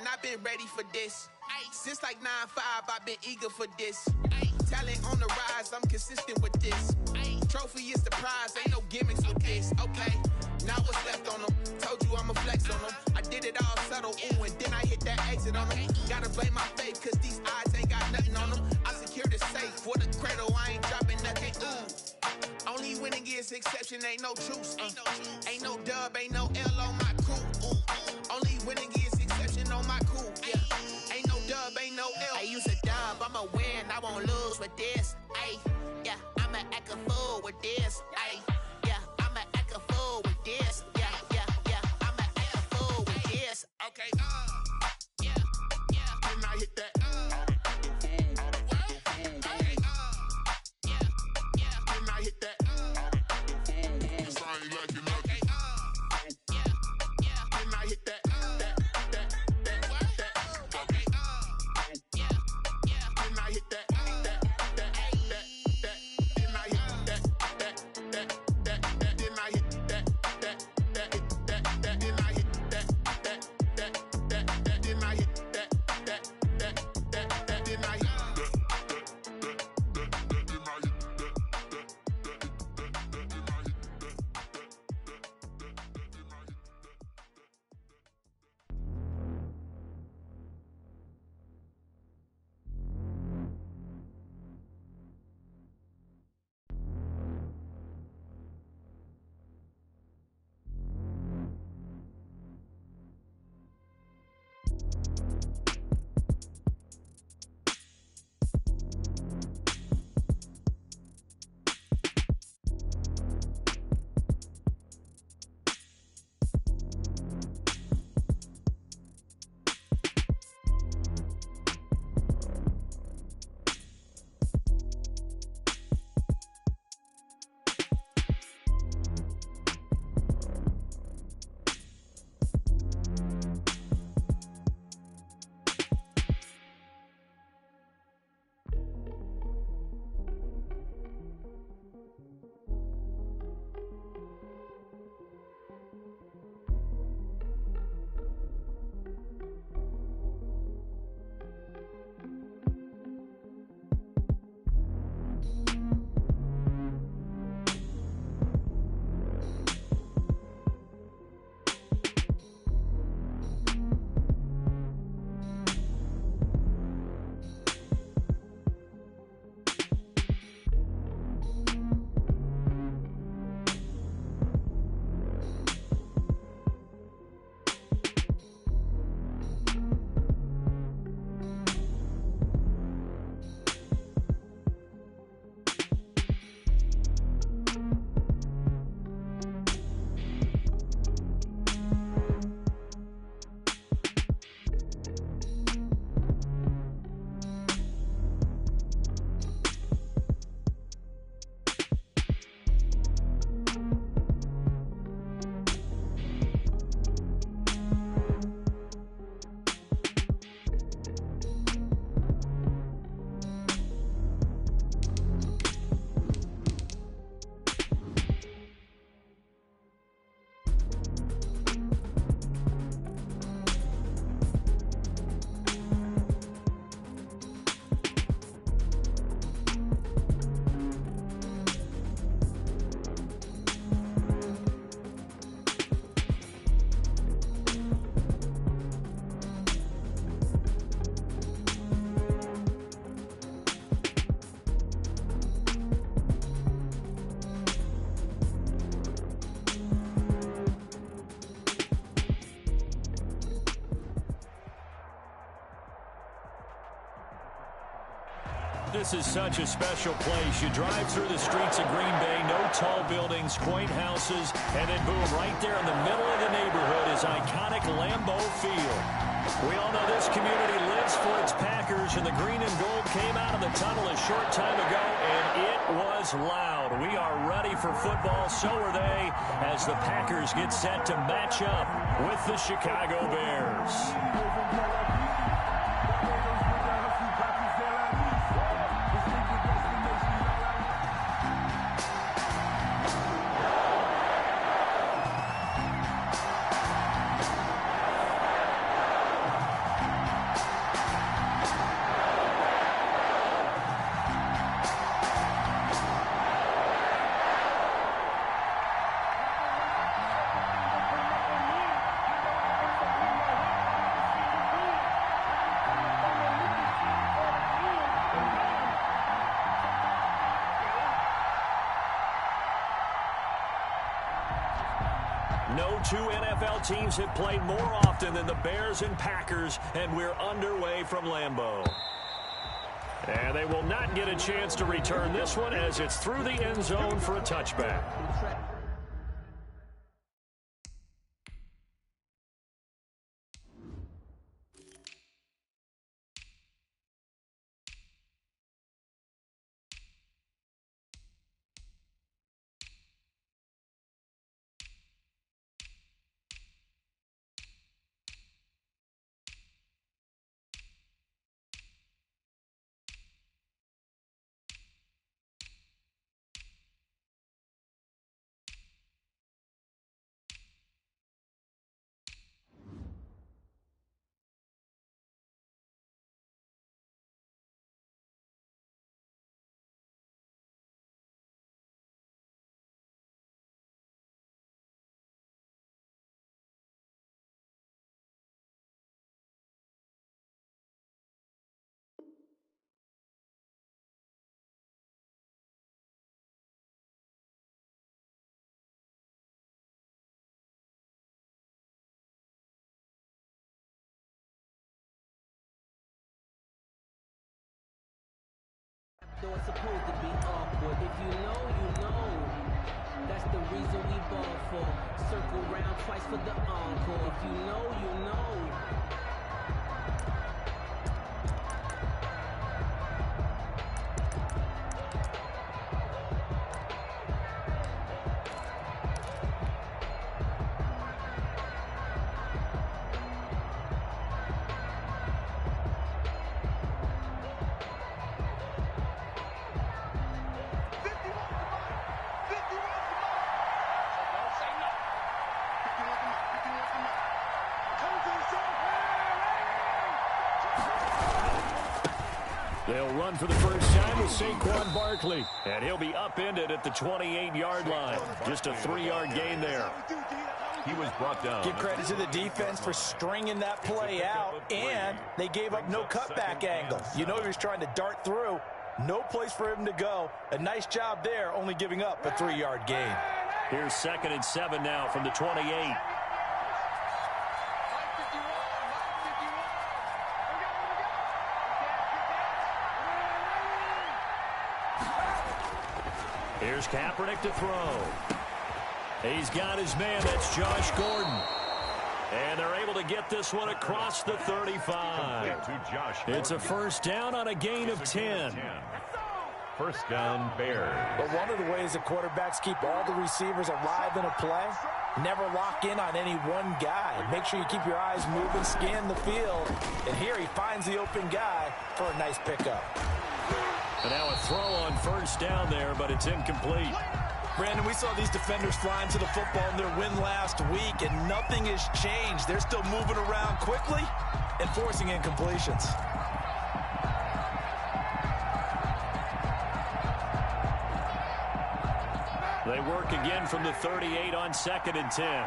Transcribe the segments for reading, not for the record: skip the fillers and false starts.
learn, I've been ready for this. Since like 9-5, I've been eager for this. Talent on the rise, I'm consistent with this. Trophy is the prize, ain't no gimmicks with this. Okay, now what's left on them? Told you I'ma flex on them. I did it all subtle, ooh, and then I hit that exit on them. Gotta blame my faith, cause these odds ain't got nothing on them. I secure the safe for the cradle, I ain't dropping nothing, ooh. Only winning is exception, ain't no truce. Ain't no dub, ain't no L on my crew. Only winning is exception on my crew. Yeah, ain't no dub, ain't no L. I use a dub, I'ma win, I won't lose with this. Ay, yeah, I'ma act a fool with this. Ay, yeah, I'ma act a fool with this. Yeah, yeah, yeah, I'ma act a fool with this. Okay, yeah, yeah. Then I hit that. This is such a special place. You drive through the streets of Green Bay, no tall buildings, quaint houses, and then boom, right there in the middle of the neighborhood is iconic Lambeau Field. We all know this community lives for its Packers, and the green and gold came out of the tunnel a short time ago, and it was loud. We are ready for football, so are they, as the Packers get set to match up with the Chicago Bears. No two NFL teams have played more often than the Bears and Packers, and we're underway from Lambeau. And they will not get a chance to return this one as it's through the end zone for a touchback. Though it's supposed to be awkward. If you know, you know. That's the reason we ball for. Circle round twice for the encore. If you know, you know. They'll run for the first time with Saquon Barkley, and he'll be upended at the 28-yard line. Just a 3-yard gain there. He was brought down. Give credit to the defense for stringing that play out, and they gave up no cutback angle. You know he was trying to dart through. No place for him to go. A nice job there, only giving up a 3-yard gain. Here's 2nd and 7 now from the 28. Here's Kaepernick to throw. He's got his man. That's Josh Gordon. And they're able to get this one across the 35. It's a first down on a gain of 10. First down, Bears. But one of the ways that quarterbacks keep all the receivers alive in a play, never lock in on any one guy. Make sure you keep your eyes moving, scan the field. And here he finds the open guy for a nice pickup. And now a throw on first down there, but it's incomplete. Brandon, we saw these defenders flying to the football in their win last week, and nothing has changed. They're still moving around quickly and forcing incompletions. They work again from the 38 on 2nd and 10.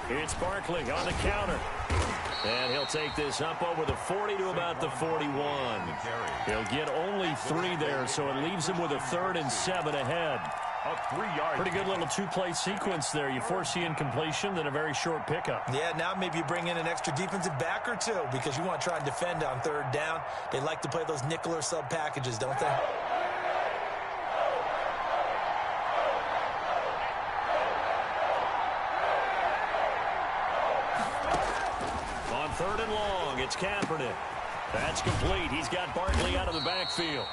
It's Barkley on the counter. And he'll take this up over the 40 to about the 41. He'll get only 3 there, so it leaves him with a 3rd and 7 ahead. Pretty good little 2-play sequence there. You force the incompletion, then a very short pickup. Yeah, now maybe you bring in an extra defensive back or two because you want to try and defend on 3rd down. They like to play those nickel or sub packages, don't they? On 3rd and long, it's Kaepernick. That's complete. He's got Barkley out of the backfield.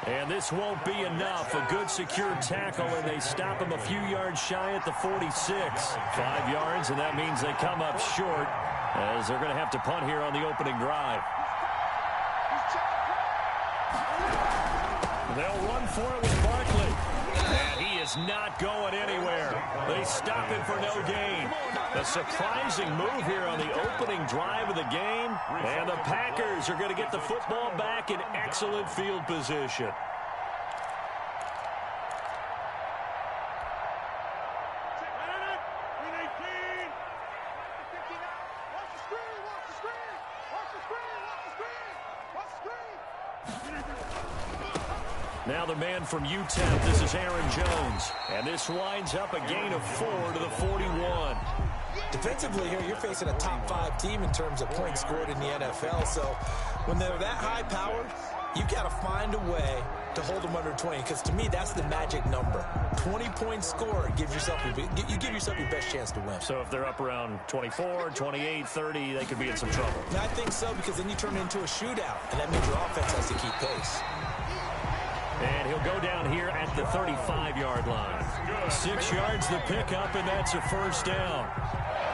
And this won't be enough. A good secure tackle, and they stop him a few yards shy at the 46. 5 yards, and that means they come up short as they're going to have to punt here on the opening drive. They'll run for it with Barkley. And he is not going anywhere. They stop him for no gain. A surprising move here on the opening drive of the game. And the Packers are going to get the football back in excellent field position. Now the man from UTEP, this is Aaron Jones. And this winds up a gain of 4 to the 41. Defensively here, you're facing a top 5 team in terms of points scored in the NFL. So when they're that high powered, you got to find a way to hold them under 20, because to me, that's the magic number. 20 points scored gives yourself you give yourself your best chance to win. So if they're up around 24, 28, 30, they could be in some trouble. I think so, because then you turn it into a shootout, and that means your offense has to keep pace. And he'll go down here at the 35-yard line. 6 yards the pickup, and that's a first down.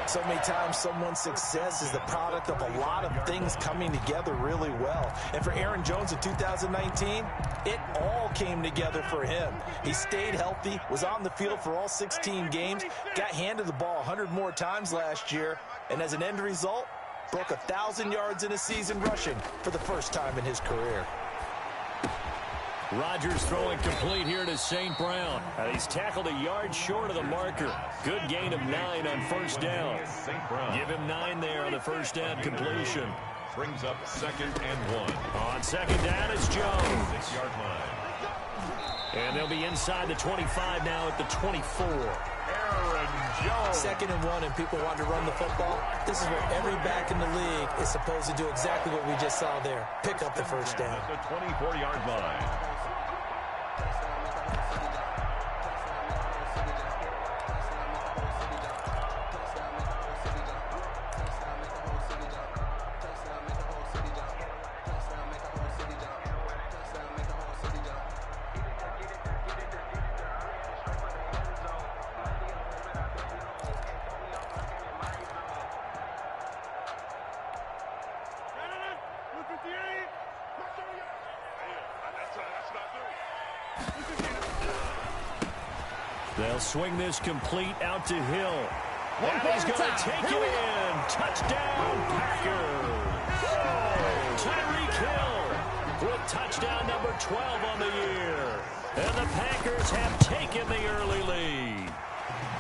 So many times someone's success is the product of a lot of things coming together really well. And for Aaron Jones in 2019, it all came together for him. He stayed healthy, was on the field for all 16 games, got handed the ball 100 more times last year, and as an end result, broke 1,000 yards in a season rushing for the first time in his career. Rodgers throwing complete here to St. Brown. He's tackled a yard short of the marker. Good gain of 9 on first down. Give him 9 there on the first down completion. Brings up 2nd and 1. On second down, it's Jones. 6-yard line. And they'll be inside the 25 now at the 24. Aaron Jones. 2nd and 1, and people want to run the football. This is where every back in the league is supposed to do exactly what we just saw there. Pick up the first down. At the 24-yard line. They'll swing this complete out to Hill. And he's going to take it in. Touchdown, Packers. Tyreek Hill with touchdown number 12 on the year. And the Packers have taken the early lead.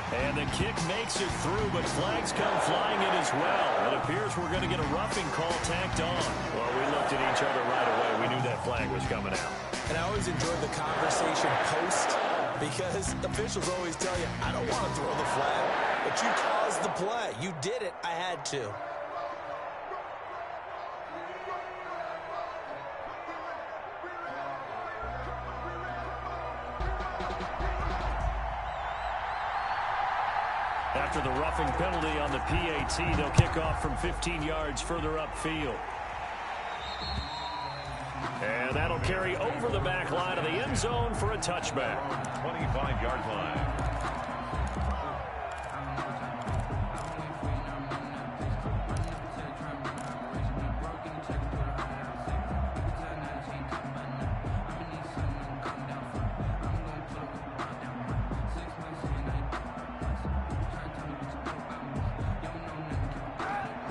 And the kick makes it through, but flags come flying in as well. It appears we're going to get a roughing call tacked on. Well, we looked at each other right away. We knew that flag was coming out. And I always enjoyed the conversation post, because officials always tell you, I don't want to throw the flag, but you caused the play. You did it. I had to. After the roughing penalty on the PAT, they'll kick off from 15 yards further upfield. And that'll carry over the back line of the end zone for a touchback. 25-yard line.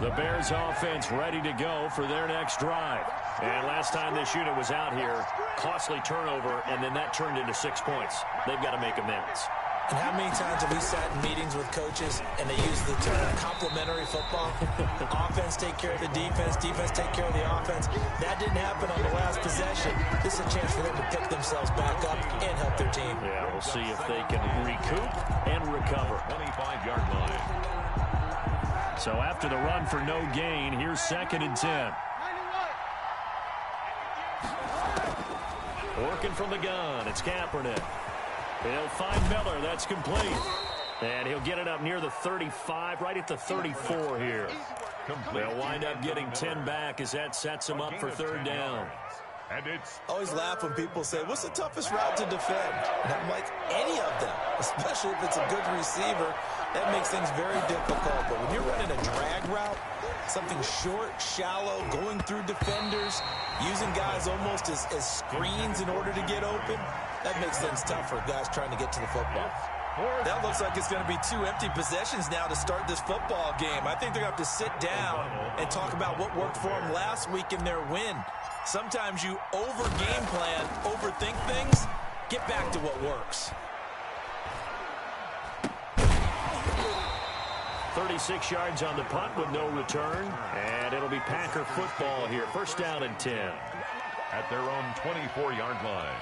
The Bears offense ready to go for their next drive. And last time this unit was out here, costly turnover, and then that turned into 6 points. They've got to make amends. And how many times have we sat in meetings with coaches and they use the term complementary football? Offense take care of the defense, defense take care of the offense. That didn't happen on the last possession. This is a chance for them to pick themselves back up and help their team. Yeah, we'll see if they can recoup and recover. 25-yard line. So after the run for no gain, here's 2nd and 10. Working from the gun, it's Kaepernick. He'll find Miller, that's complete. And he'll get it up near the 35, right at the 34 here. They'll wind up getting 10 back as that sets them up for 3rd down. And it's always laugh when people say, what's the toughest route to defend? And I'm like, any of them, especially if it's a good receiver. That makes things very difficult. But when you're running a drag route, something short, shallow, going through defenders, using guys almost as screens in order to get open, that makes things tough for guys trying to get to the football. That looks like it's going to be 2 empty possessions now to start this football game. I think they're going to have to sit down and talk about what worked for them last week in their win. Sometimes you over-game plan, overthink things, get back to what works. 36 yards on the punt with no return. And it'll be Packer football here. 1st down and 10. At their own 24-yard line.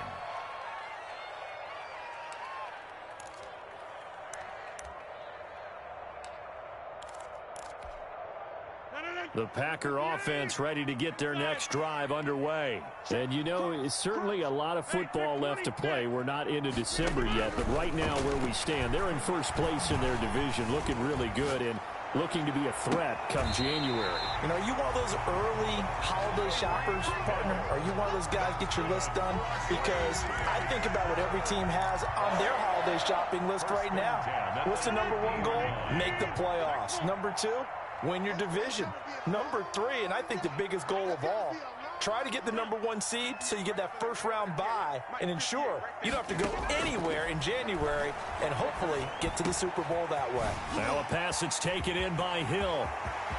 The Packer offense ready to get their next drive underway. And, you know, it's certainly a lot of football left to play. We're not into December yet, but right now where we stand, they're in first place in their division, looking really good and looking to be a threat come January. You know, are you one of those early holiday shoppers, partner? Are you one of those guys get your list done? Because I think about what every team has on their holiday shopping list right now. What's the number one goal? Make the playoffs. Number two, win your division. Number three, and I think the biggest goal of all, try to get the number one seed so you get that first round bye and ensure you don't have to go anywhere in January and hopefully get to the Super Bowl that way. Now a pass that's taken in by Hill.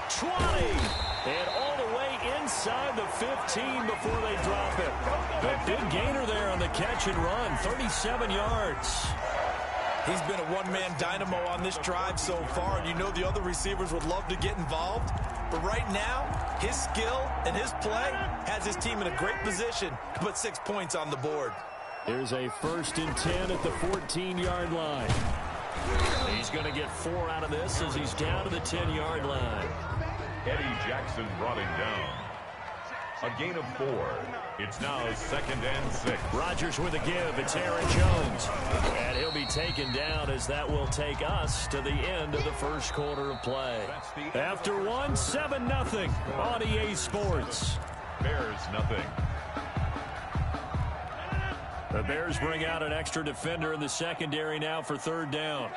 20! And all the way inside the 15 before they drop it. A big gainer there on the catch and run, 37 yards. He's been a one-man dynamo on this drive so far, and you know the other receivers would love to get involved. But right now, his skill and his play has his team in a great position to put 6 points on the board. There's a 1st and 10 at the 14-yard line. He's going to get 4 out of this as he's down to the 10-yard line. Eddie Jackson brought him down. A gain of 4. It's now 2nd and 6. Rodgers with a give. It's Aaron Jones. And he'll be taken down as that will take us to the end of the first quarter of play. After one, 7-0 on EA Sports. Bears nothing. The Bears bring out an extra defender in the secondary now for 3rd down.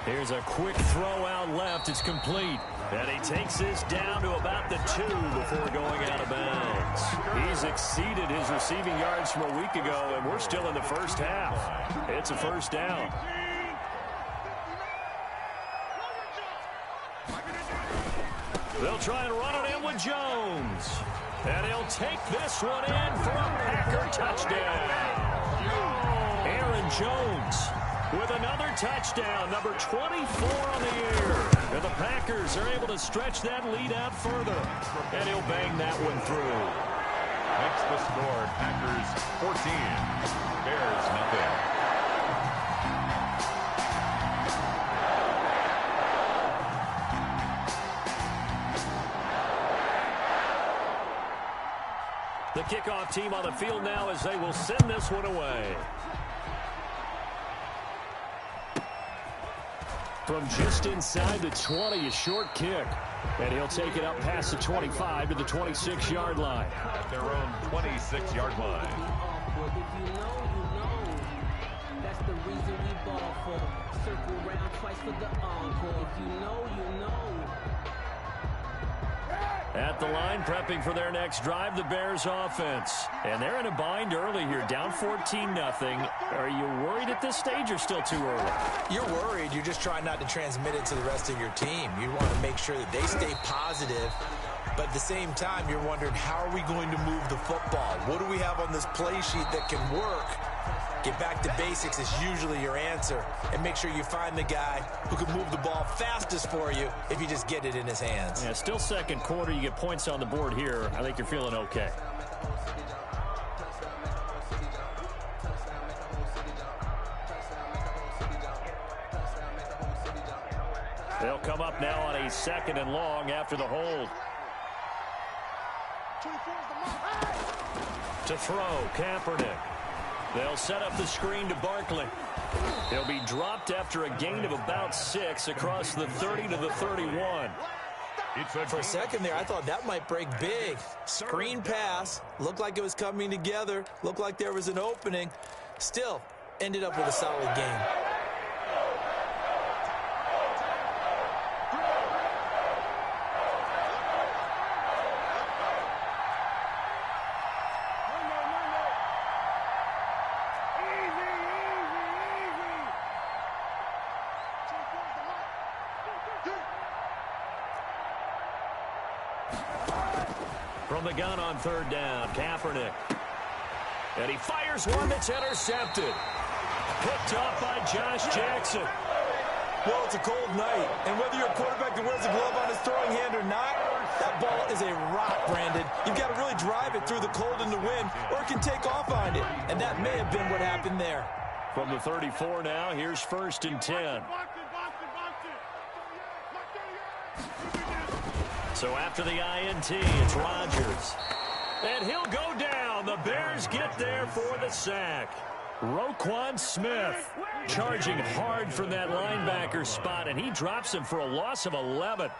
Here's a quick throw out left. It's complete. And he takes this down to about the 2 before going out of bounds. He's exceeded his receiving yards from a week ago, and we're still in the first half. It's a 1st down. They'll try and run it in with Jones. And he'll take this one in for a Packer touchdown. Aaron Jones with another touchdown, number 24 on the year. And the Packers are able to stretch that lead out further. And he'll bang that one through. That's the score. Packers 14. Bears nothing. The kickoff team on the field now as they will send this one away. From just inside the 20, a short kick. And he'll take it up past the 25 to the 26-yard line. At their own 26-yard line. If you know, you know. That's the reason we ball for. Circle round twice for the encore. If you know, you know. At the line, prepping for their next drive, the Bears offense. And they're in a bind early here, down 14-0. Are you worried at this stage or still too early? You're worried. You're just trying not to transmit it to the rest of your team. You want to make sure that they stay positive. But at the same time, you're wondering, how are we going to move the football? What do we have on this play sheet that can work? Get back to basics is usually your answer. And make sure you find the guy who can move the ball fastest for you if you just get it in his hands. Yeah, still second quarter. You get points on the board here. I think you're feeling okay. They'll come up now on a 2nd and long after the hold. To throw, Kaepernick. They'll set up the screen to Barkley. He'll be dropped after a gain of about 6 across the 30 to the 31. For a second there, I thought that might break big. Screen pass. Looked like it was coming together. Looked like there was an opening. Still, ended up with a solid game. From the gun on 3rd down, Kaepernick. And he fires one that's intercepted. Picked off by Josh Jackson. Well, it's a cold night, and whether you're a quarterback that wears a glove on his throwing hand or not, that ball is a rock, Brandon. You've got to really drive it through the cold and the wind, or it can take off on you, and that may have been what happened there. From the 34 now, here's 1st and 10. So after the INT, it's Rodgers. And he'll go down. The Bears get there for the sack. Roquan Smith charging hard from that linebacker spot, and he drops him for a loss of 11.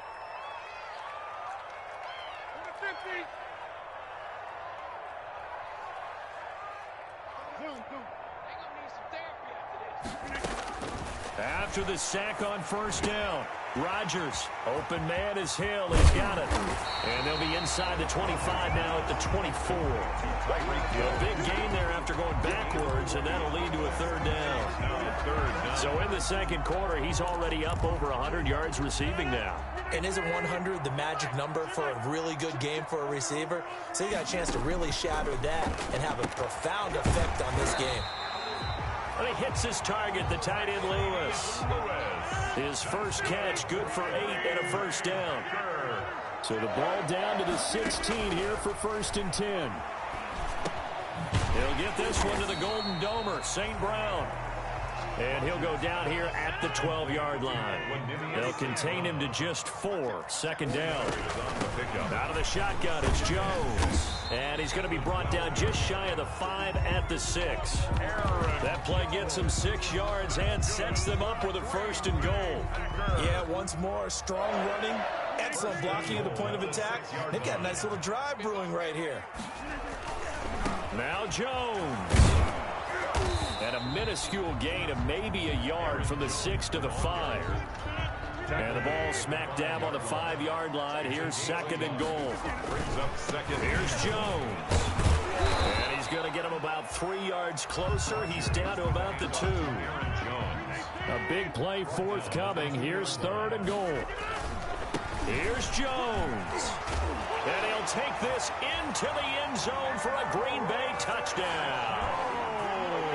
After the sack on first down, Rodgers, open man is Hill. He's got it. And they'll be inside the 25 now at the 24. A big gain there after going backwards, and that'll lead to a third down. So in the second quarter, he's already up over 100 yards receiving now. And isn't 100 the magic number for a really good game for a receiver? So you got a chance to really shatter that and have a profound effect on this game. Well, he hits his target, the tight end Lewis. His first catch, good for 8 and a first down. So the ball down to the 16 here for 1st and 10. He'll get this one to the Golden Domer, St. Brown. And he'll go down here at the 12-yard line. They'll contain him to just 4. Second down. Out of the shotgun, it's Jones. And he's going to be brought down just shy of the 5 at the 6. That play gets him 6 yards and sets them up with a 1st and goal. Yeah, once more, strong running, excellent blocking at the point of attack. They've got a nice little drive brewing right here. Now Jones. And a minuscule gain of maybe a yard from the 6 to the 5. And the ball smack dab on the 5-yard line. Here's 2nd and goal. Here's Jones. And he's going to get him about 3 yards closer. He's down to about the 2. A big play forthcoming. Here's 3rd and goal. Here's Jones. And he'll take this into the end zone for a Green Bay touchdown.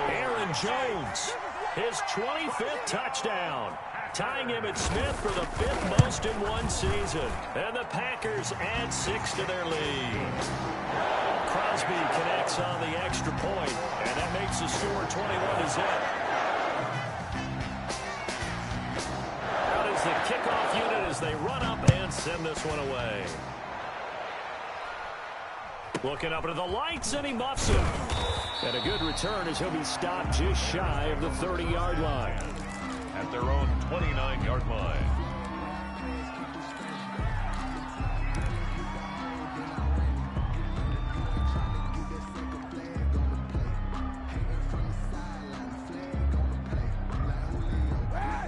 Aaron Jones, his 25th touchdown, tying him at Smith for the 5th most in one season. And the Packers add 6 to their lead. Crosby connects on the extra point, and that makes the score 21-0. Out is the kickoff unit as they run up and send this one away. Looking up into the lights, and he muffs it. And a good return as he'll be stopped just shy of the 30-yard line. At their own 29-yard line.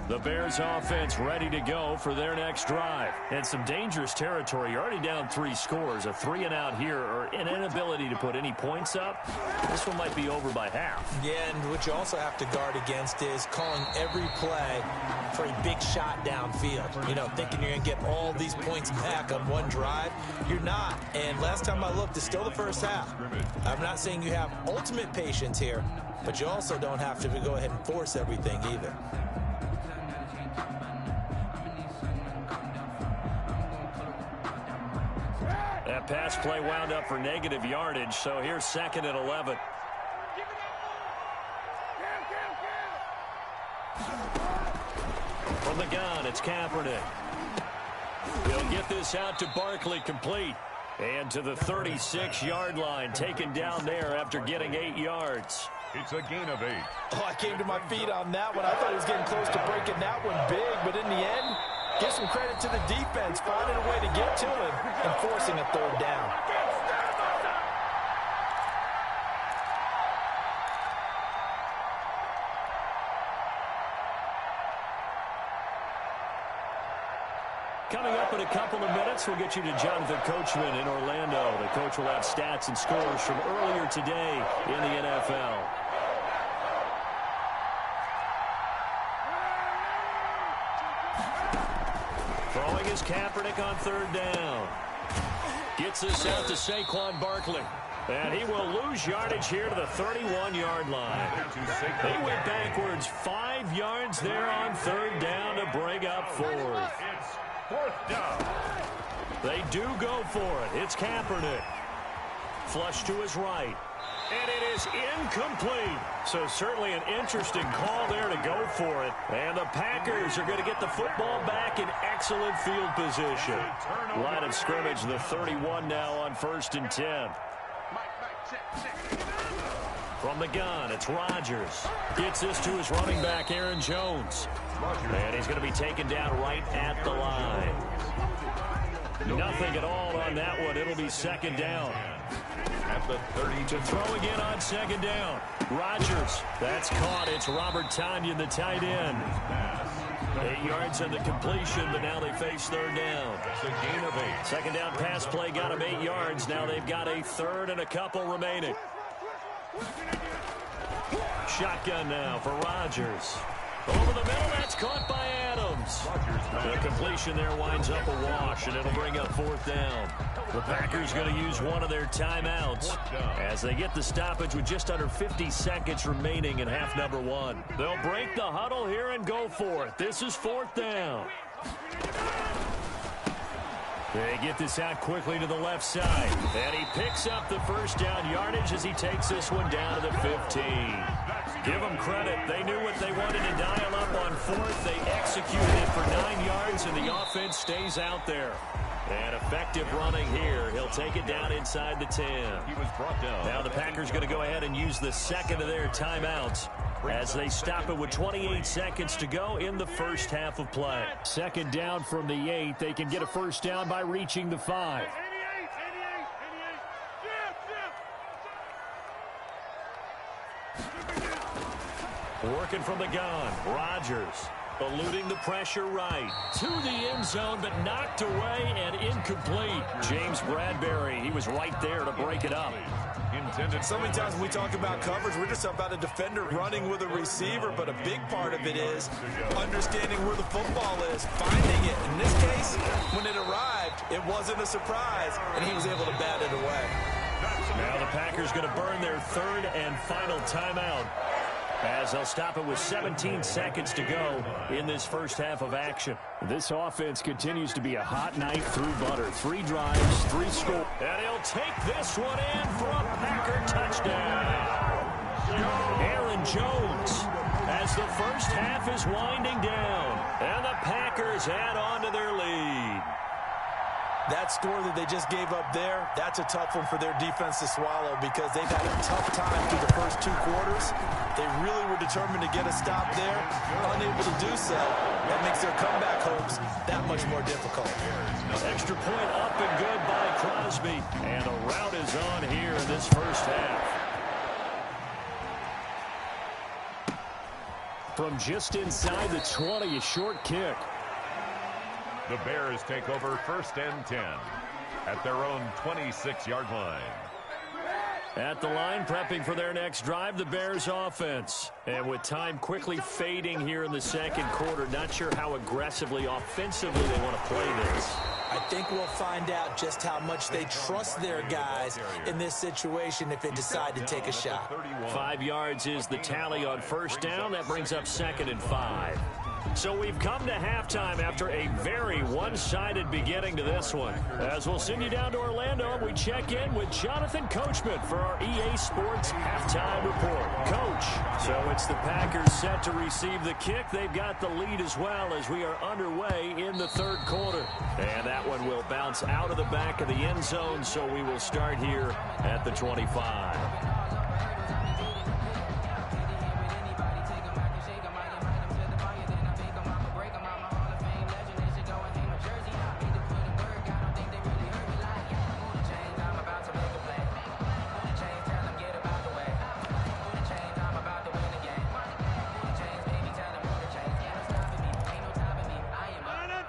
The Bears offense ready to go for their next drive. And some dangerous territory. You're already down 3 scores. A 3-and-out here, or an inability to put any points up. This one might be over by half. Yeah, and what you also have to guard against is calling every play for a big shot downfield. You know, thinking you're going to get all these points back on one drive. You're not. And last time I looked, it's still the first half. I'm not saying you have ultimate patience here, but you also don't have to go ahead and force everything either. That pass play wound up for negative yardage, so here's 2nd and 11. From the gun, it's Kaepernick. He'll get this out to Barkley, complete. And to the 36-yard line, taken down there after getting 8 yards. It's a gain of 8. Oh, I came to my feet on that one. I thought he was getting close to breaking that one big, but in the end, give some credit to the defense, finding a way to get to him and forcing a 3rd down. Coming up in a couple of minutes, we'll get you to Jonathan Coachman in Orlando. The coach will have stats and scores from earlier today in the NFL. Throwing is Kaepernick on 3rd down. Gets this out to Saquon Barkley. And he will lose yardage here to the 31-yard line. He went backwards 5 yards there on 3rd down to bring up 4th. It's 4th down. They do go for it. It's Kaepernick. Flush to his right. And it is incomplete. So certainly an interesting call there to go for it. And the Packers are going to get the football back in excellent field position. Line of scrimmage, the 31 now on 1st and 10. From the gun, it's Rodgers. Gets this to his running back, Aaron Jones. And he's going to be taken down right at the line. Nothing at all on that one. It'll be 2nd down. At the 30 to throw again on 2nd down. Rodgers, that's caught. It's Robert Tonyan, the tight end. 8 yards on the completion, but now they face 3rd down. It's a gain of 8. 2nd down pass play got them 8 yards. Now they've got a 3rd and a couple remaining. Shotgun now for Rodgers. Over the middle, that's caught by Adams. The completion there winds up a wash, and it'll bring up 4th down. The Packers going to use one of their timeouts as they get the stoppage with just under 50 seconds remaining in half number 1. They'll break the huddle here and go for it. This is 4th down. They get this out quickly to the left side. And he picks up the 1st down yardage as he takes this one down to the 15. Give them credit. They knew what they wanted to dial up on 4th. They executed it for 9 yards, and the offense stays out there. And effective running here. He'll take it down inside the 10. He was brought down. Now the Packers going to go ahead and use the 2nd of their timeouts as they stop it with 28 seconds to go in the first half of play. 2nd down from the 8. They can get a 1st down by reaching the 5. Working from the gun, Rodgers eluding the pressure right to the end zone, but knocked away and incomplete. James Bradbury, he was right there to break it up. Intended. So many times when we talk about coverage, we're just about a defender running with a receiver, but a big part of it is understanding where the football is, finding it. In this case, when it arrived, it wasn't a surprise, and he was able to bat it away. Now the Packers going to burn their 3rd and final timeout, as they'll stop it with 17 seconds to go in this first half of action. This offense continues to be a hot knife through butter. 3 drives, 3 scores. And he'll take this one in for a Packer touchdown. Aaron Jones, as the first half is winding down, and the Packers add on to their lead. That score that they just gave up there, that's a tough one for their defense to swallow because they've had a tough time through the first 2 quarters. They really were determined to get a stop there, unable to do so. That makes their comeback hopes that much more difficult. Extra point up and good by Crosby. And the route is on here in this first half. From just inside the 20, a short kick. The Bears take over 1st and 10 at their own 26-yard line. At the line, prepping for their next drive, the Bears offense. And with time quickly fading here in the 2nd quarter, not sure how aggressively, offensively they want to play this. I think we'll find out just how much they trust their guys in this situation if they decide to take a shot. 5 yards is the tally on 1st down. That brings up 2nd and 5. So we've come to halftime after a very one-sided beginning to this one. As we'll send you down to Orlando, we check in with Jonathan Coachman for our EA Sports Halftime Report. Coach, so it's the Packers set to receive the kick. They've got the lead as well as we are underway in the 3rd quarter. And that one will bounce out of the back of the end zone, so we will start here at the 25.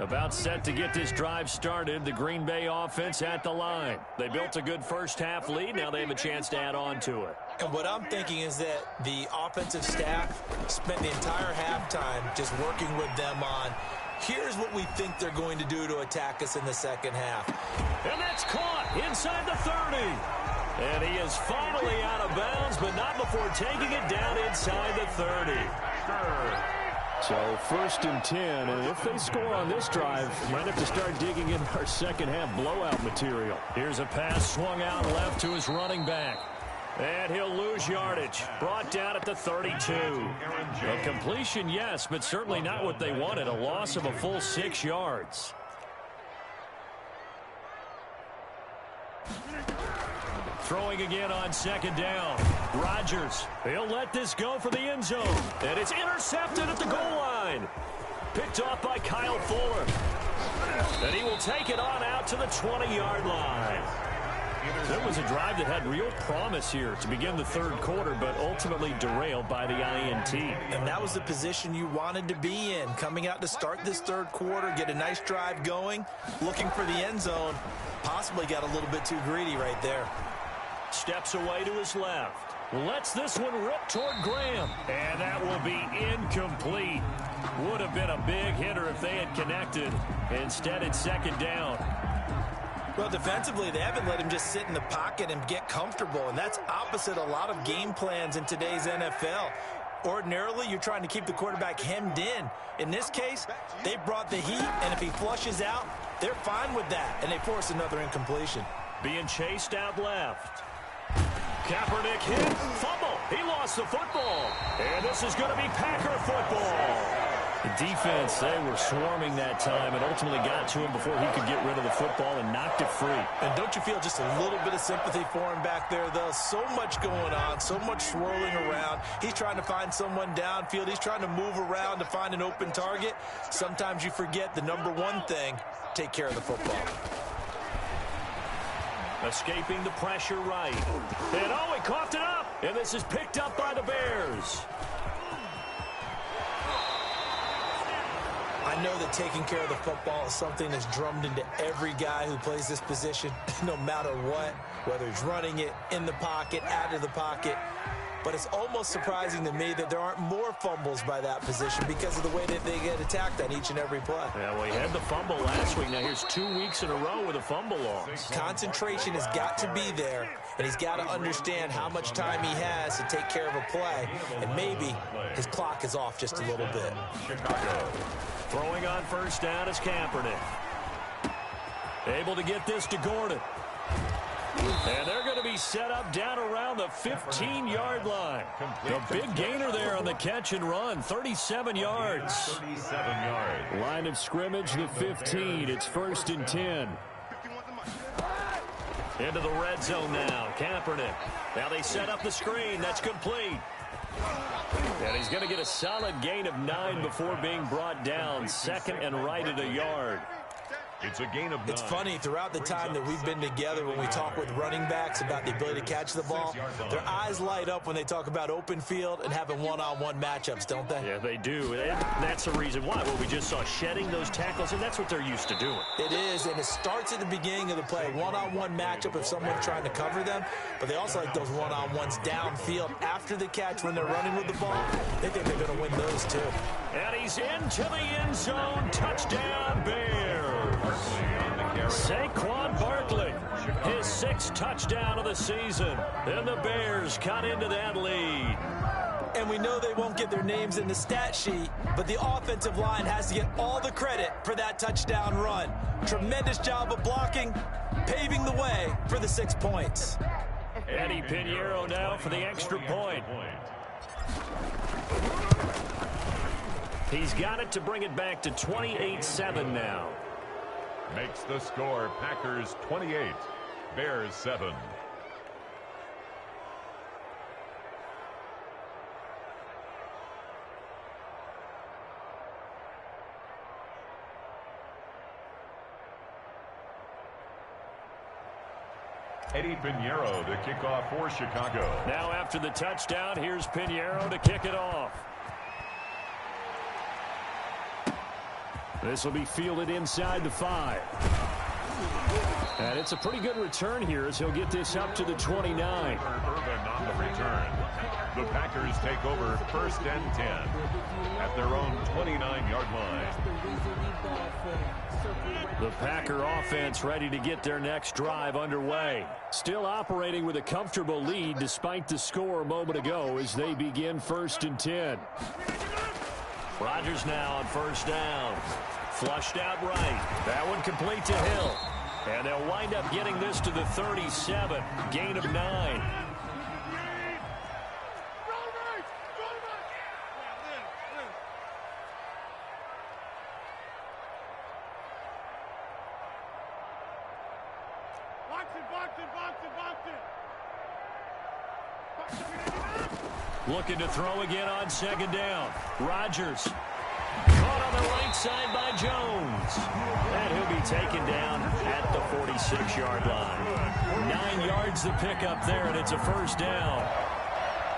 About set to get this drive started, the Green Bay offense at the line. They built a good first half lead. Now they have a chance to add on to it. And what I'm thinking is that the offensive staff spent the entire halftime just working with them on, here's what we think they're going to do to attack us in the 2nd half. And that's caught inside the 30. And he is finally out of bounds, but not before taking it down inside the 30. So 1st and 10, and if they score on this drive, might have to start digging in our second half blowout material. Here's a pass swung out left to his running back. And he'll lose yardage. Brought down at the 32. A completion, yes, but certainly not what they wanted. A loss of a full 6 yards. Throwing again on 2nd down. Rodgers, he'll let this go for the end zone. And it's intercepted at the goal line. Picked off by Kyle Fuller. And he will take it on out to the 20-yard line. It was a drive that had real promise here to begin the 3rd quarter, but ultimately derailed by the INT. And that was the position you wanted to be in. Coming out to start this 3rd quarter, get a nice drive going, looking for the end zone. Possibly got a little bit too greedy right there. Steps away to his left. Lets this one rip toward Graham. And that will be incomplete. Would have been a big hitter if they had connected. Instead, it's 2nd down. Well, defensively, they haven't let him just sit in the pocket and get comfortable, and that's opposite a lot of game plans in today's NFL. Ordinarily, you're trying to keep the quarterback hemmed in. In this case, they brought the heat, and if he flushes out, they're fine with that, and they force another incompletion. Being chased out left. Kaepernick hit, fumble. He lost the football. And this is going to be Packer football. The defense, they were swarming that time and ultimately got to him before he could get rid of the football and knocked it free. And don't you feel just a little bit of sympathy for him back there, though? So much going on, so much swirling around. He's trying to find someone downfield. He's trying to move around to find an open target. Sometimes you forget the number one thing, take care of the football. Escaping the pressure right. And oh, he coughed it up. And this is picked up by the Bears. I know that taking care of the football is something that's drummed into every guy who plays this position, no matter what, whether he's running it, in the pocket, out of the pocket. But it's almost surprising to me that there aren't more fumbles by that position because of the way that they get attacked on each and every play. Yeah, well, he had the fumble last week. Now here's 2 weeks in a row with a fumble loss. Concentration has got to be there, and he's got to understand how much time he has to take care of a play, and maybe his clock is off just a little bit. Chicago. Throwing on 1st down is Kaepernick. Able to get this to Gordon. And they're going to be set up down around the 15-yard line. A big gainer there on the catch and run, 37 yards. 37 yards. Line of scrimmage, the 15. It's 1st and 10. Into the red zone now, Kaepernick. Now they set up the screen. That's complete. And he's going to get a solid gain of 9 before being brought down. 2nd and right at a yard. It's a gain of 9. It's funny, throughout the time that we've been together, when we talk with running backs about the ability to catch the ball, their eyes light up when they talk about open field and having one-on-one matchups, don't they? Yeah, they do. And that's the reason why. Well, we just saw shedding those tackles, and that's what they're used to doing. It is, and it starts at the beginning of the play. One-on-one matchup if someone's trying to cover them, but they also like those one-on-ones downfield after the catch when they're running with the ball. They think they're going to win those, too. And he's into the end zone. Touchdown, Bears. Saquon Barkley, his 6th touchdown of the season. And the Bears cut into that lead. And we know they won't get their names in the stat sheet, but the offensive line has to get all the credit for that touchdown run. Tremendous job of blocking, paving the way for the 6 points. Eddie Pinheiro now for the extra point. He's got it to bring it back to 28-7 now. Makes the score Packers 28, Bears 7. Eddie Pinheiro, the kickoff for Chicago. Now after the touchdown, here's Pinheiro to kick it off. This will be fielded inside the 5. And it's a pretty good return here as he'll get this up to the 29. Urban on the return. The Packers take over 1st and 10 at their own 29-yard line. The Packer offense ready to get their next drive underway. Still operating with a comfortable lead despite the score a moment ago as they begin 1st and 10. Rodgers now on first down. Flushed out right. That one complete to Hill. And they'll wind up getting this to the 37. Gain of 9. Looking to throw again on second down. Rodgers. Caught on the right side by Jones. And he'll be taken down at the 46-yard line. 9 yards to pick up there, and it's a first down.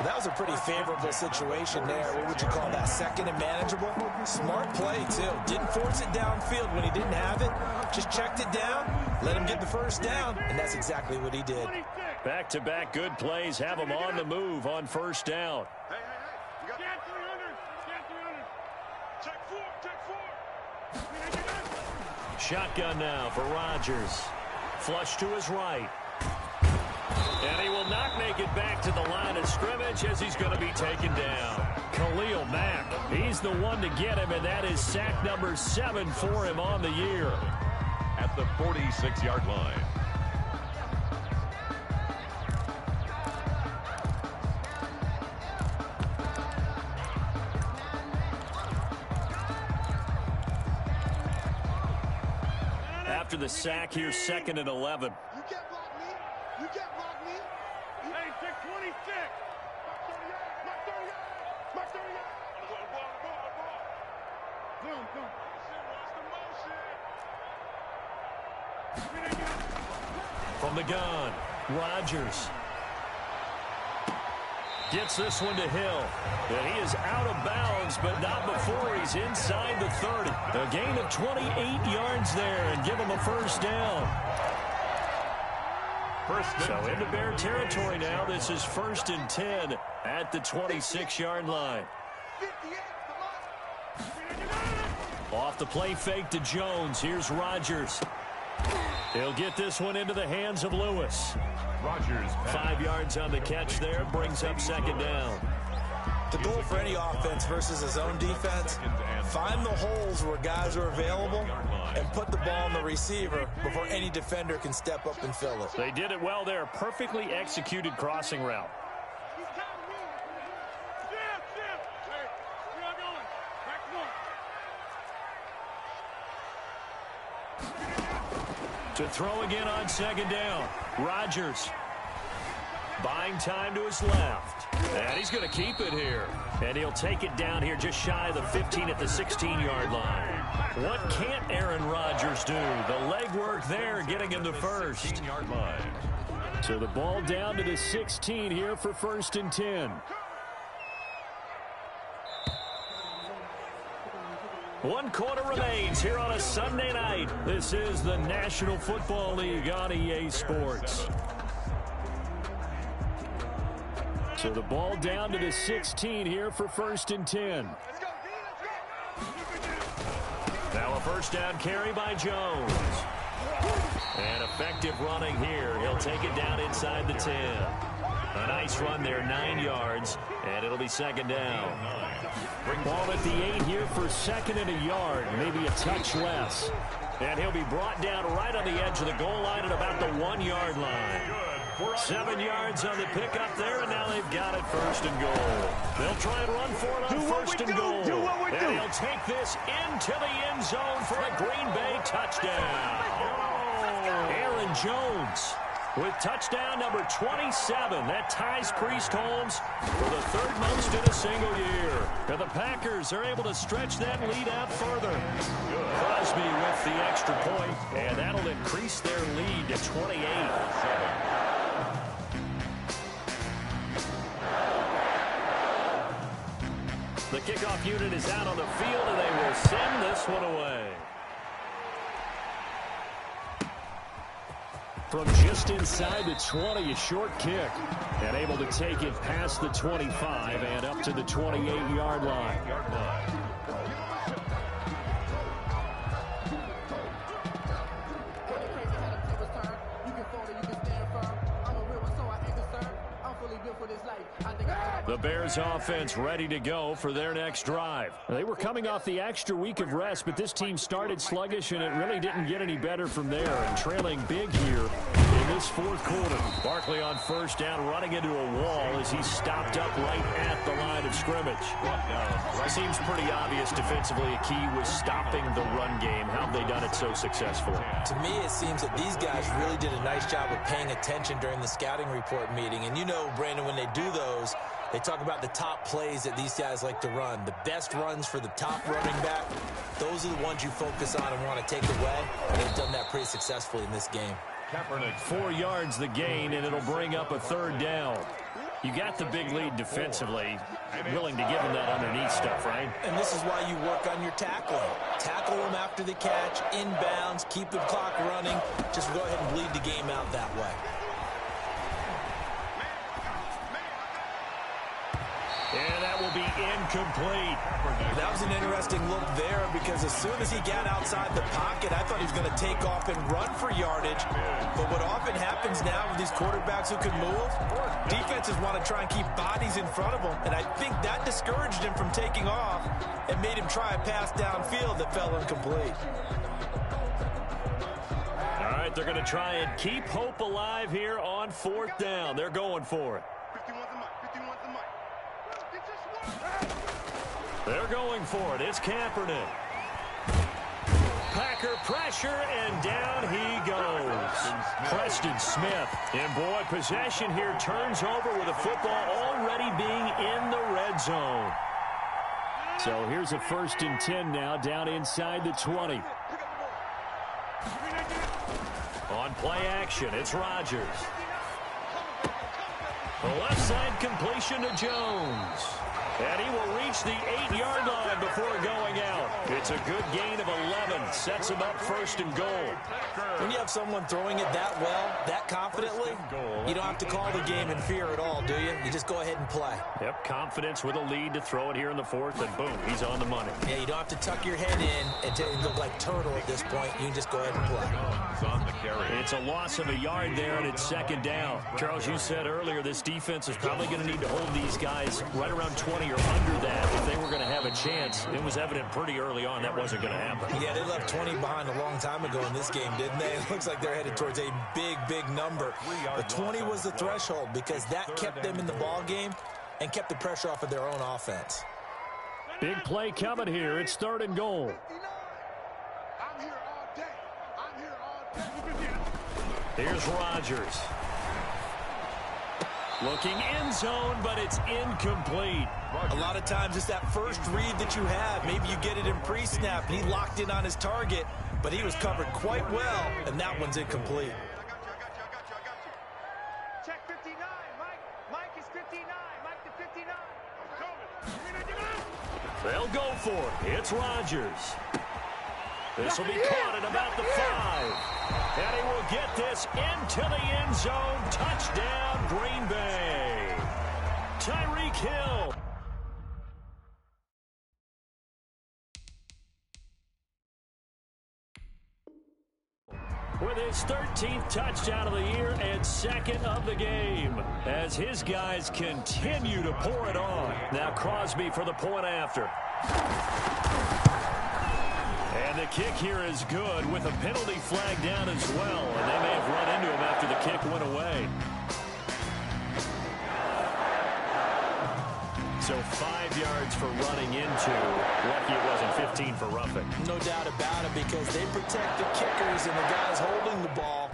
That was a pretty favorable situation there. What would you call that? Second and manageable? Smart play, too. Didn't force it downfield when he didn't have it. Just checked it down, let him get the first down, and that's exactly what he did. Back-to-back good plays have him on the move on first down. Hey. You got 300. Check 4. Shotgun now for Rodgers. Flush to his right. And he will not make it back to the line of scrimmage as he's going to be taken down. Khalil Mack, he's the one to get him, and that is sack number 7 for him on the year. At the 46-yard line. After the sack, here's 2nd and 11. You can't block me. Hey, check 26. Mark 30 yard. Zoom. From the gun, Rodgers gets this one to Hill. And he is out of bounds, but not before he's inside the 30. A gain of 28 yards there and give him a first down. So into Bear territory now. This is 1st and 10 at the 26-yard line. Off the play fake to Jones. Here's Rodgers. He'll get this one into the hands of Lewis. Rodgers. 5 yards on the catch there. Brings up 2nd down. The goal for any offense versus his own defense, find the holes where guys are available and put the ball on the receiver before any defender can step up and fill it. They did it well there. Perfectly executed crossing route. To throw again on 2nd down. Rodgers buying time to his left. And he's going to keep it here. And he'll take it down here just shy of the 15 at the 16-yard line. What can't Aaron Rodgers do? The legwork there getting him the first. 16-yard line. So the ball down to the 16 here for 1st and 10. One quarter remains here on a Sunday night. This is the National Football League on EA Sports. So the ball down to the 16 here for 1st and 10. Now a first down carry by Jones. And effective running here. He'll take it down inside the 10. A nice run there, 9 yards, and it'll be 2nd down. Ball at the 8 here for 2nd and a yard, maybe a touch less. And he'll be brought down right on the edge of the goal line at about the 1-yard line. 7 yards on the pickup there, and now they've got it 1st and goal. They'll try and run for it on 1st and goal. And he'll take this into the end zone for a Green Bay touchdown. Aaron Jones with touchdown number 27. That ties Priest Holmes for the 3rd most in a single year. And the Packers are able to stretch that lead out further. Crosby with the extra point, and that'll increase their lead to 28. The kickoff unit is out on the field, and they will send this one away. From just inside the 20, a short kick. And able to take it past the 25 and up to the 28-yard line. The Bears offense ready to go for their next drive. They were coming off the extra week of rest, but this team started sluggish, and it really didn't get any better from there, and trailing big here in this fourth quarter. Barkley on first down, running into a wall as he's stopped up right at the line of scrimmage. Seems pretty obvious defensively. A key was stopping the run game. How have they done it so successfully? To me, it seems that these guys really did a nice job of paying attention during the scouting report meeting. And you know, Brandon, when they do those, they talk about the top plays that these guys like to run. The best runs for the top running back, those are the ones you focus on and want to take away. And they've done that pretty successfully in this game. 4 yards the gain, and it'll bring up a third down. You got the big lead defensively, willing to give them that underneath stuff, right? And this is why you work on your tackling. Tackle them after the catch, inbounds, keep the clock running. Just go ahead and bleed the game out that way. And that will be incomplete. That was an interesting look there because as soon as he got outside the pocket, I thought he was going to take off and run for yardage. But what often happens now with these quarterbacks who can move, defenses want to try and keep bodies in front of them. And I think that discouraged him from taking off and made him try a pass downfield that fell incomplete. All right, they're going to try and keep hope alive here on fourth down. They're going for it. They're going for it. It's Kaepernick. Packer pressure, and down he goes. Preston Smith. And boy, possession here turns over with the football already being in the red zone. So here's a 1st and 10 now, down inside the 20. On play action, it's Rodgers. The left side completion to Jones. And he will reach the 8-yard line before going out. It's a good gain of 11. Sets him up 1st and goal. When you have someone throwing it that well, that confidently, you don't have to call the game in fear at all, do you? You just go ahead and play. Yep, confidence with a lead to throw it here in the 4th, and boom, he's on the money. Yeah, you don't have to tuck your head in and look like turtle at this point. You can just go ahead and play. It's a loss of a yard there, and it's 2nd down. Charles, you said earlier this defense is probably going to need to hold these guys right around 20 or under that if they were going to have a chance. It was evident pretty early on that wasn't going to happen. Yeah, they left 20 behind a long time ago in this game, didn't they? It looks like they're headed towards a big, big number. But 20 was the threshold because that kept them in the ball game and kept the pressure off of their own offense. Big play coming here. It's 3rd and goal. I'm here all day. I'm here all day. Here's Rodgers. Looking end zone, but it's incomplete. A lot of times it's that first read that you have. Maybe you get it in pre-snap, and he locked in on his target, but he was covered quite well, and that one's incomplete. Check 59, Mike. Mike is 59. Mike to 59. They'll go for it. It's Rodgers. This will be caught at about the 5. And he will get this into the end zone. Touchdown, Green Bay. Tyreek Hill. With his 13th touchdown of the year and 2nd of the game, as his guys continue to pour it on. Now Crosby for the point after. And the kick here is good with a penalty flag down as well. And they may have run into him after the kick went away. So 5 yards for running into. Lucky it wasn't 15 for roughing. No doubt about it, because they protect the kickers and the guys holding the ball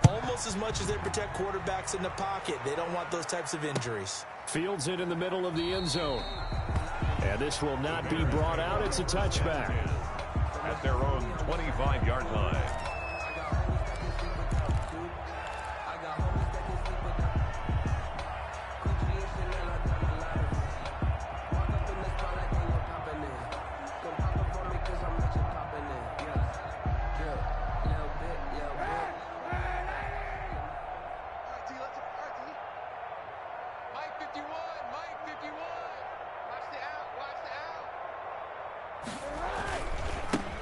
almost as much as they protect quarterbacks in the pocket. They don't want those types of injuries. Fields it in the middle of the end zone. And this will not be brought out. It's a touchback. At their own 25-yard line.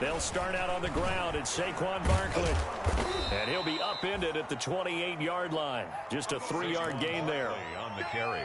They'll start out on the ground. It's Saquon Barkley. And he'll be upended at the 28-yard line. Just a 3-yard gain there. On the carry.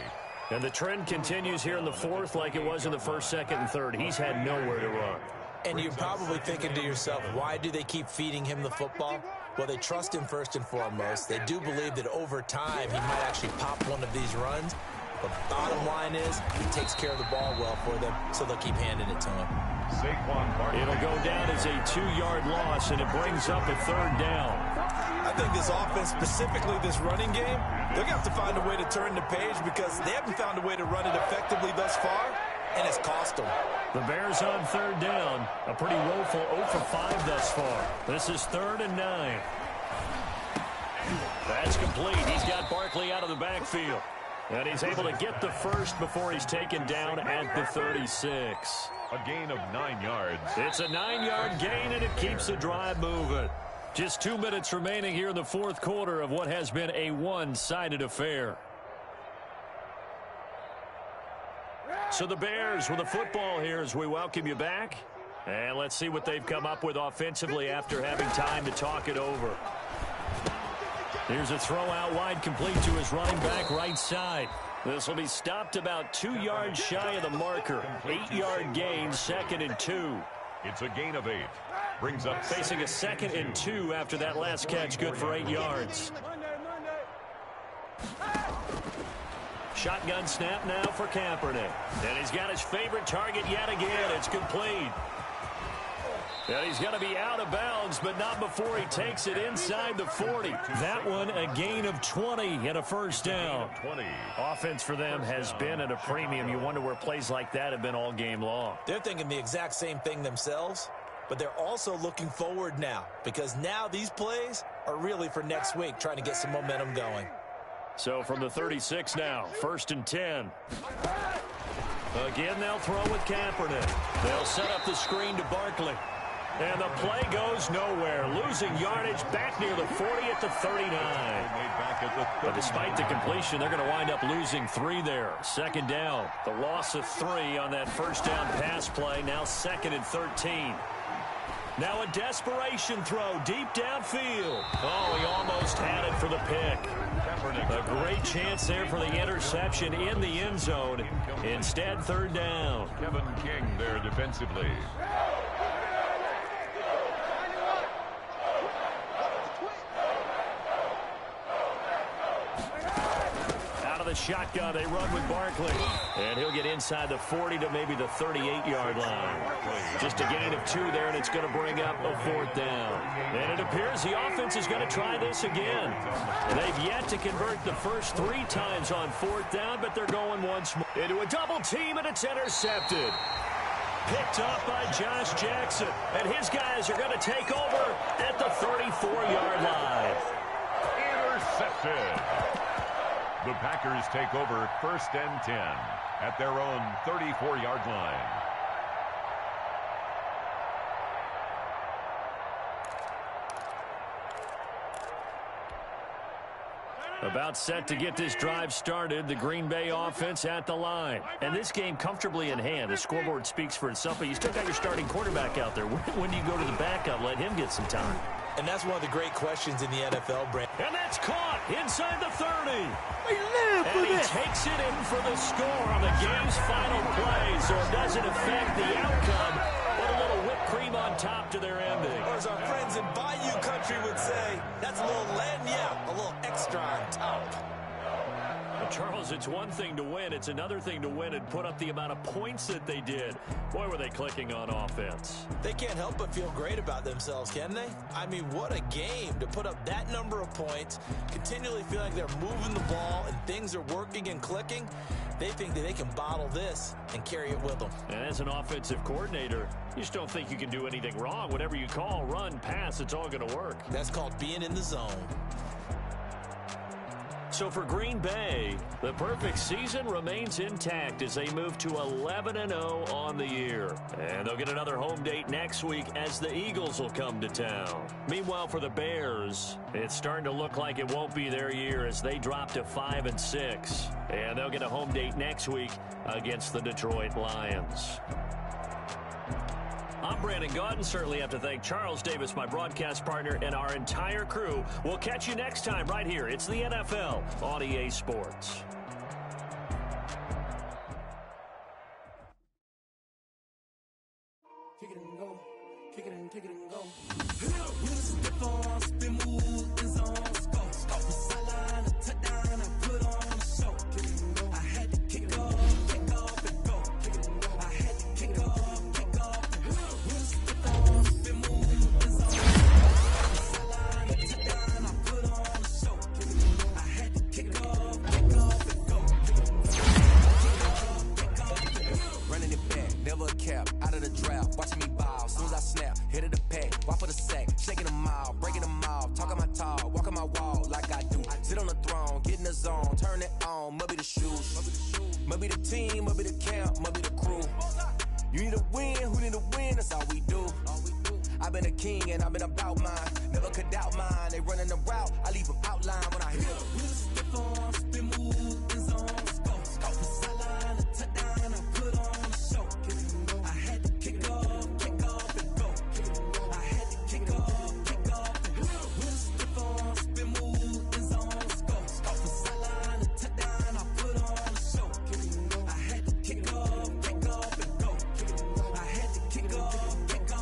And the trend continues here in the fourth like it was in the first, second, and third. He's had nowhere to run. And you're probably thinking to yourself, why do they keep feeding him the football? Well, they trust him first and foremost. They do believe that over time he might actually pop one of these runs. But the bottom line is he takes care of the ball well for them, so they'll keep handing it to him. Saquon Barkley. It'll go down as a 2-yard loss, and it brings up a third down. I think this offense, specifically this running game, they're going to have to find a way to turn the page because they haven't found a way to run it effectively thus far, and it's cost them. The Bears on third down. A pretty woeful 0 for 5 thus far. This is 3rd and 9. That's complete. He's got Barkley out of the backfield. And he's able to get the first before he's taken down at the 36. A gain of 9 yards. It's a 9-yard gain, and it keeps the drive moving. Just 2 minutes remaining here in the fourth quarter of what has been a one-sided affair. So the Bears with the football here as we welcome you back. And let's see what they've come up with offensively after having time to talk it over. Here's a throw out wide, complete to his running back right side. This will be stopped about 2 yards shy of the marker. 8-yard gain, 2nd and 2. It's a gain of 8. Brings up facing a 2nd and 2 after that last catch, good for 8 yards. Shotgun snap now for Kaepernick. And he's got his favorite target yet again. It's complete. And he's going to be out of bounds, but not before he takes it inside the 40. That one, a gain of 20 and a first down. 20. Offense for them has been at a premium. You wonder where plays like that have been all game long. They're thinking the exact same thing themselves, but they're also looking forward now because now these plays are really for next week, trying to get some momentum going. So from the 36 now, 1st and 10. Again, they'll throw with Kaepernick. They'll set up the screen to Barkley. And the play goes nowhere. Losing yardage back near the 40 at the 39. But despite the completion, they're going to wind up losing 3 there. 2nd down. The loss of 3 on that first down pass play. Now 2nd and 13. Now a desperation throw deep downfield. Oh, he almost had it for the pick. A great chance there for the interception in the end zone. Instead, 3rd down. Kevin King there defensively. The shotgun, they run with Barkley. And he'll get inside the 40 to maybe the 38-yard line. Just a gain of 2 there, and it's going to bring up a 4th down. And it appears the offense is going to try this again. They've yet to convert the first 3 times on 4th down, but they're going once more. Into a double team, and it's intercepted. Picked up by Josh Jackson. And his guys are going to take over at the 34-yard line. Intercepted. The Packers take over 1st and 10 at their own 34-yard line. About set to get this drive started, the Green Bay offense at the line. And this game comfortably in hand. The scoreboard speaks for itself, but you still got your starting quarterback out there. When do you go to the backup? Let him get some time. And that's one of the great questions in the NFL, Brand. And that's caught inside the 30. And he takes it in for the score on the game's final play, so it doesn't affect the outcome, but a little whipped cream on top to their ending. Or as our friends in Bayou Country would say, that's a little lagniappe, a little extra on top. Charles, it's one thing to win. It's another thing to win and put up the amount of points that they did. Boy, were they clicking on offense. They can't help but feel great about themselves, can they? I mean, what a game to put up that number of points, continually feel like they're moving the ball and things are working and clicking. They think that they can bottle this and carry it with them. And as an offensive coordinator, you just don't think you can do anything wrong. Whatever you call, run, pass, it's all going to work. That's called being in the zone. So for Green Bay, the perfect season remains intact as they move to 11-0 on the year. And they'll get another home date next week as the Eagles will come to town. Meanwhile, for the Bears, it's starting to look like it won't be their year as they drop to 5-6. And they'll get a home date next week against the Detroit Lions. I'm Brandon Gaudin. Certainly have to thank Charles Davis, my broadcast partner, and our entire crew. We'll catch you next time right here. It's the NFL on EA Sports. Kick it and go. Kick it and go. With a stiff arm, spin move, in zone, scope. The sideline, a touchdown, I put on a show. I had to kick off and go. I had to kick off and go. With a stiff arm, spin move, in zone, scope. The sideline, a touchdown, I put on a show. I had to kick off and go. Running it back, never a cap, out of the draft, watching me ball, soon as I snap, hit of the pack, walk for the sack, shaking them out, breaking them off, talking my talk, walking my wall like I do, sit on the throne, get in the zone, turn it on, must be the shoes, must be the team, must be the camp, must be the crew, you need a win, who need a win, that's all we do, I've been a king and I've been about mine, never could doubt mine, they running the route, I leave them outline when I hit them. With a stiff arm, spin move, in zone, scope, the sideline, a touchdown, I put on a show. I had to kick off and go. I had to kick off and go. With a stiff arm, spin move, in zone, scope, the sideline, a touchdown, I put on a show. I had to kick off and go. I had to kick off and go.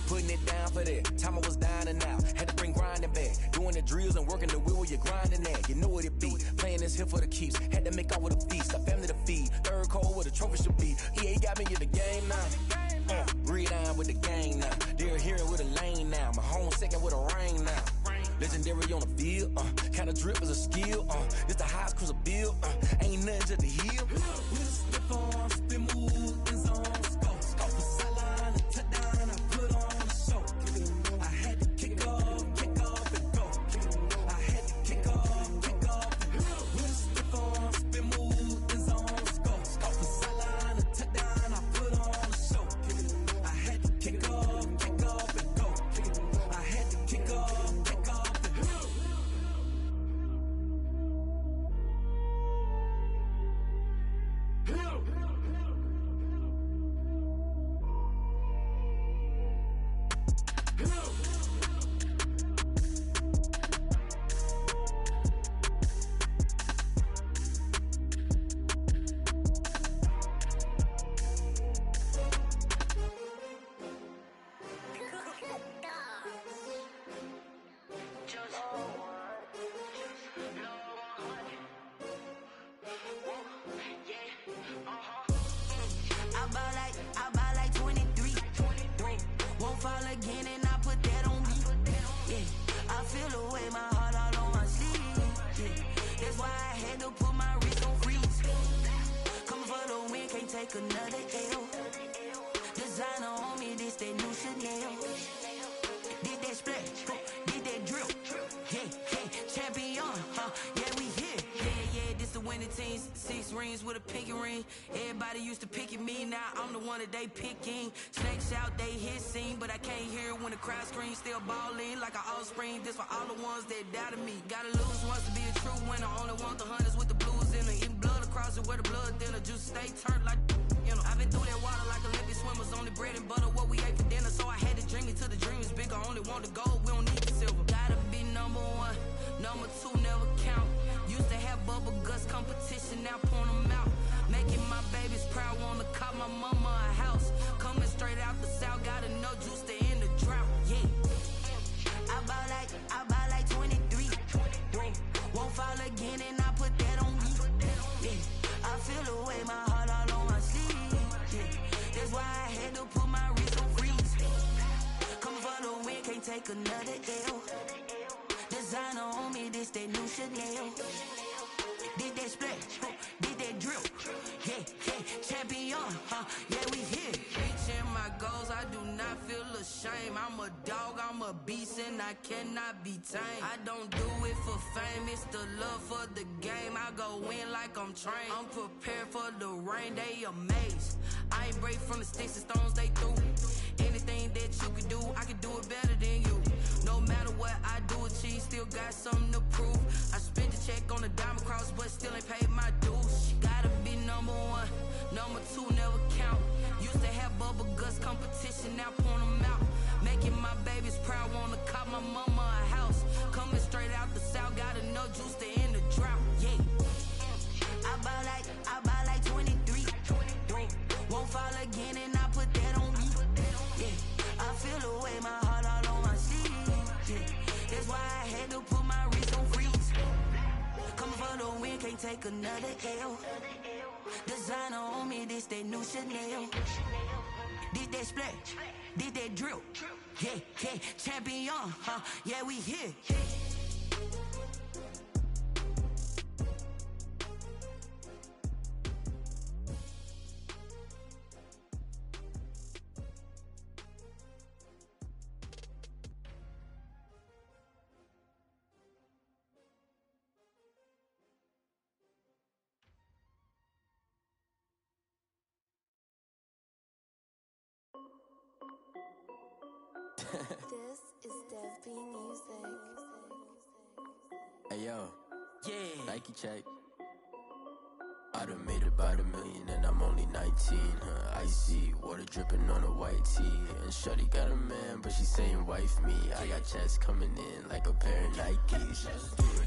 Putting it down for that, time I was down and out, had to bring grinding back, doing the drills and working the wheel where you're grinding at, you know what it be, playing this here for the keeps, had to make out with a feast, a family to feed, third cold where the trophy should be, EA got me in the game now, breathe down with the gang now, they're hearing with a lane now, my home second with a rain now, legendary on the field, kinda drip is a skill, it's the highest cruiser bill, ain't nothing to the hill, with a stiff arm, spin move, in zone, scope, the sideline, a touchdown, I put on a show, I had to kick off and go, I had to kick off and go, with a stiff arm, spin move, in zone, scope, the sideline, a touchdown, I put on a show, I had to kick off and go, I had to kick off and go. I buy like 23. Won't fall again and I put that on me. Yeah, I feel the way, my heart all on my sleeve. Yeah, that's why I had to put my wrist on freeze. Coming for the win, can't take another L. Designer on me, this that new Chanel. Did that splash, did that drill. Yeah, champion, yeah, we here. Yeah, this the winning teams. 6 rings with a pinky ring. Everybody used to pick at me, now I'm the one that they picking. Snakes out, they hit scene, but I can't hear it when the crowd screams. Still balling like an offspring. This for all the ones that doubted me. Gotta lose once to be a true winner. Only want the hunters with the blues in it. Eating blood across it where the blood thinner. Juice stay turned like, you know. I've been through that water like Olympic swimmers. Only bread and butter, what we ate for dinner. So I had to dream it till the dream is bigger. Only want the gold, we don't need the silver. Gotta be number 1, number 2 never count. Used to have bubble guts competition, now point them out. Making my babies proud, wanna call my mama a house. Coming straight out the south, gotta know juice to end the drought. Yeah, I buy like 23. Won't fall again and I put that on me. Yeah, I feel the way, my heart all on my sleeve. Yeah, that's why I had to put my wrist on freeze. Coming for the win, can't take another L. Designer on me, this that new Chanel. Did that splash, did that drill. Yeah, champion, yeah, we here. Reaching my goals, I do not feel ashamed. I'm a dog, I'm a beast, and I cannot be tamed. I don't do it for fame, it's the love for the game. I go in like I'm trained. I'm prepared for the rain, they amazed. I ain't break from the sticks and stones they threw. Anything that you can do, I can do it better than you. No matter what I do, achieve, still got something to prove. I spent the check on the diamond cross, but still ain't paid my dues. Gotta be number 1, number 2 never count. Used to have bubble guts competition. cash and now point them out. Making my babies proud, wanna cop my mama a house. Coming straight out the south, got enough juice to end the drought. Yeah. I buy like 23. Won't fall again and I put that on me. Yeah. I feel the way, my heart all on my sleeve. Yeah. That's why I had to put my wrist on freeze. Coming for the win, can't take another L. Designer on me, this that new Chanel. Did that splash, did that drill. Yeah, yeah, champion, huh? Yeah, we here. This is Dev B Music. Hey yo, Yeah. Nike check. I done made about $1 million and I'm only 19. Icy water dripping on a white tee. And shorty got a man, but she saying wife me. I got checks coming in like a pair of Nikes.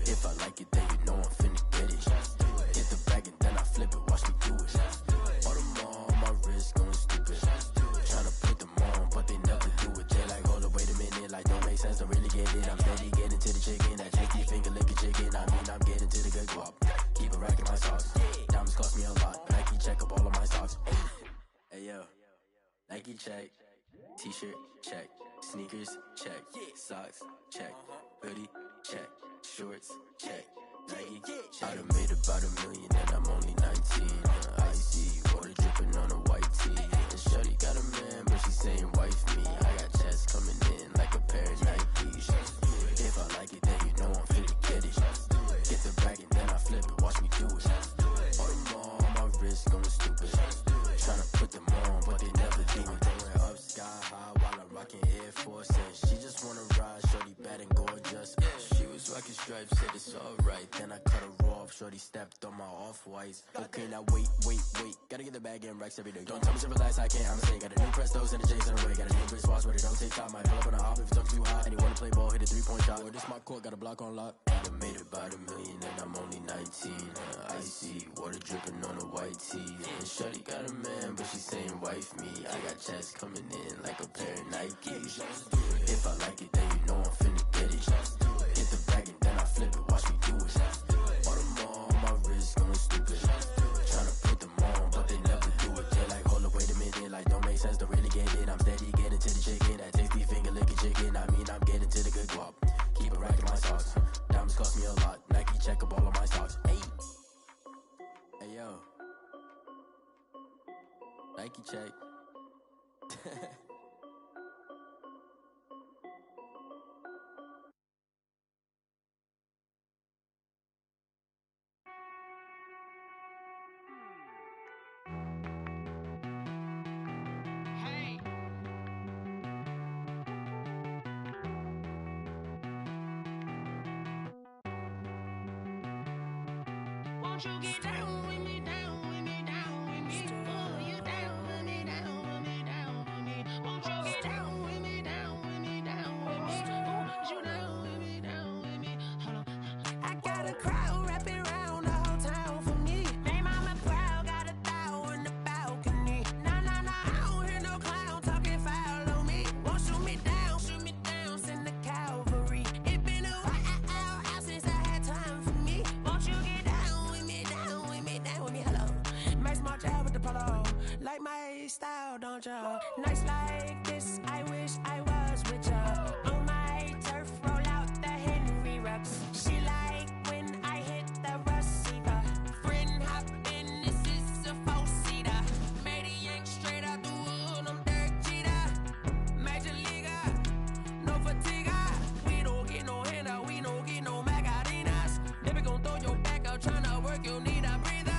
If I like it, then you know I'm finna get it. Get the bag and then I flip it, watch me do it. All them on my wrist going stupid. Tryna put them on, but they never do it. They like, hold up, wait a minute, like don't make sense, don't really get it. I'm steady getting to the chicken, that tasty finger licking chicken. I mean, I'm getting to the good guap. Keep a rack in my sauce. Diamonds cost me a lot. Nike check up all of my stocks. Hey yo, Nike check. T-shirt check. Sneakers check. Socks check. Hoodie check. Shorts check. Nike check. I done made about $1 million and I'm only 19. Icy water dripping on a white tee. And shorty got a man, but she saying wife me. I got checks coming in like a pair of Nikes. If I like it, then you know I'm finna get it. Get the bag and then I flip it, watch me do it. All them on my wrist going stupid. Tryna put them on, but they never do it. Going up sky high while I'm rocking Air Force. And she just wanna ride, shorty bad and gorgeous. She was rocking stripes, said it's alright. Then I cut her off, shorty stepped on my off-whites. Okay, now wait. Gotta get the bag and racks every day. Don't tell me to relax, I can't, I'm saying. Got a new Prestos and a J's in the way. Got a new Chris Foss, but it don't take time. Might pull up on a hop if it's too hot. And he wanna play ball, hit a 3-point shot. Or this my court, got a block on lock. I done made about $1 million and I'm only 19. Icy water dripping on a white tee. And shorty got a man, but she saying wife me. I got checks coming in like a pair of Nikes. If I like it, then you know I'm finna get it. Get the bag and then I flip it, watch me do it. All them on my wrist going stupid. Tryna put them on, but they never do it. They like, hold up, wait a minute, like don't make sense, don't really get it. I'm steady getting to the chicken, that tasty finger licking chicken. I mean, I'm getting to the good guap. Keep a rack in my socks. Diamonds cost me a lot. Nike check up all of my stocks. Hey yo, Nike check. Won't you get down with me, down with me, down with me? Oh, you down with me, down with me, down with me. Won't you get down with me, down with me, down with me? Oh, you down with me, down with me? Hold on. I got a crowd wrapping around the whole town for me. They mama proud, got a thou in the balcony. Nah, I don't hear no clown talking foul on me. Won't shoot me down, send the cavalry. It been a while since I had time for me. Won't you get down with me, down with me, down with me? Hello. Nice small job with the polo. Like my style, don't ya? Nice like this, I wish I was with ya. On my turf, roll out the Henry Rux. She like when I hit the receiver. Friend hop in, this is a four-seater. Made a yank straight out the wood, I'm Derek Jeter. Major leaguer, no fatigue. We don't get no handout, we don't get no Magarinas. Never gon' throw your back out, tryna work, you need a breather.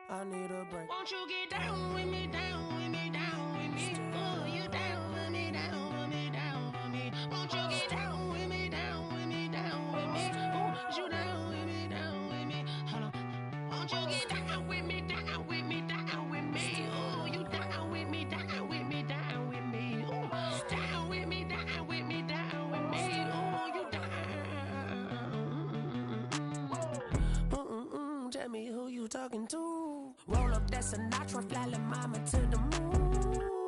I need a break. Won't you get down with me, down with me, down with me? Oh, you down with me, down with me, down with me? Won't you get down with me, down with me, down with me? Oh, you down with me, down with me? Hold on. Won't you get down with me, down with me, down with me? Oh, you down with me, down talking to. Roll up that Sinatra, fly like mama to the moon.